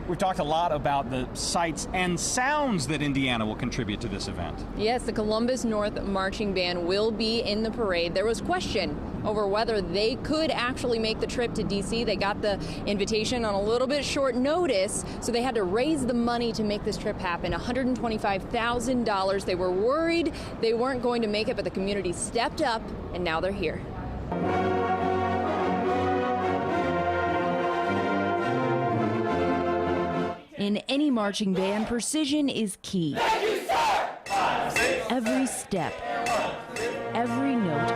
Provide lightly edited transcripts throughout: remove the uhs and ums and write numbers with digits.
We've talked a lot about the sights and sounds that Indiana will contribute to this event. Yes, the Columbus North Marching Band will be in the parade. There was question over whether they could actually make the trip to DC. They got the invitation on a little bit short notice, so they had to raise the money to make this trip happen, $125,000. They were worried they weren't going to make it, but the community stepped up, and now they're here. In any marching band, precision is key. Every step, every note,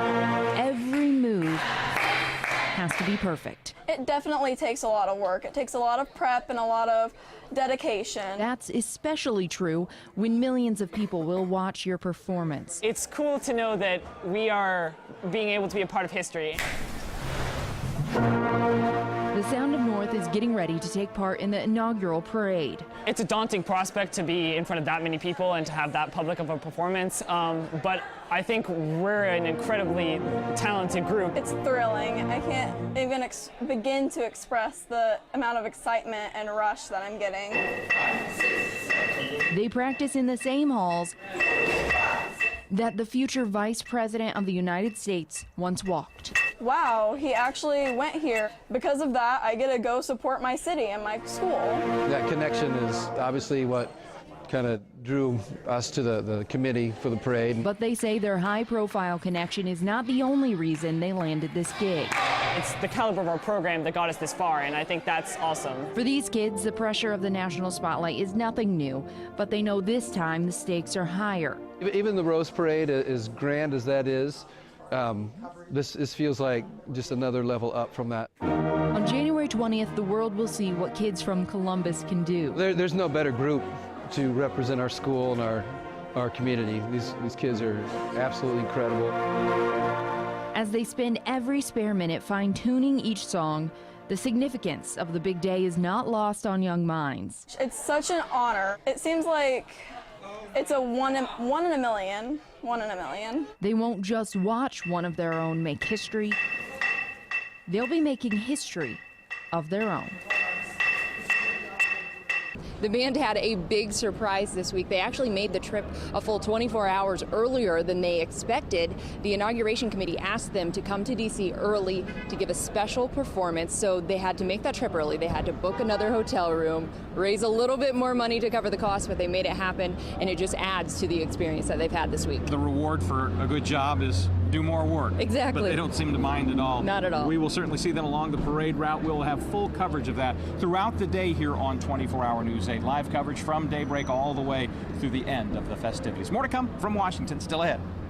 every move has to be perfect. It definitely takes a lot of work. It takes a lot of prep and a lot of dedication. That's especially true when millions of people will watch your performance. It's cool to know that we are being able to be a part of history. The Sound of North is getting ready to take part in the inaugural parade. It's a daunting prospect to be in front of that many people and to have that public of a performance, but I think we're an incredibly talented group. It's thrilling. I can't even begin to express the amount of excitement and rush that I'm getting. They practice in the same halls that the future Vice President of the United States once walked. Wow, he actually went here. Because of that, I get to go support my city and my school. That connection is obviously what kind of drew us to the committee for the parade. But they say their high-profile connection is not the only reason they landed this gig. It's the caliber of our program that got us this far, and I think that's awesome. For these kids, the pressure of the national spotlight is nothing new, but they know this time the stakes are higher. Even the Rose Parade, as grand as that is, this feels like just another level up from that. On January 20th, the world will see what kids from Columbus can do. There's no better group to represent our school and our community. These kids are absolutely incredible. As they spend every spare minute fine-tuning each song, the significance of the big day is not lost on young minds. It's such an honor. It seems like it's a one in a million. They won't just watch one of their own make history. They'll be making history of their own. The band had a big surprise this week. They actually made the trip a full 24 hours earlier than they expected. The Inauguration Committee asked them to come to DC early to give a special performance, so they had to make that trip early. They had to book another hotel room, raise a little bit more money to cover the cost, but they made it happen, and it just adds to the experience that they've had this week. The reward for a good job is do more work. Exactly. But they don't seem to mind at all. Not at all. We will certainly see them along the parade route. We'll have full coverage of that throughout the day here on 24 Hour News 8. Live coverage from daybreak all the way through the end of the festivities. More to come from Washington, still ahead.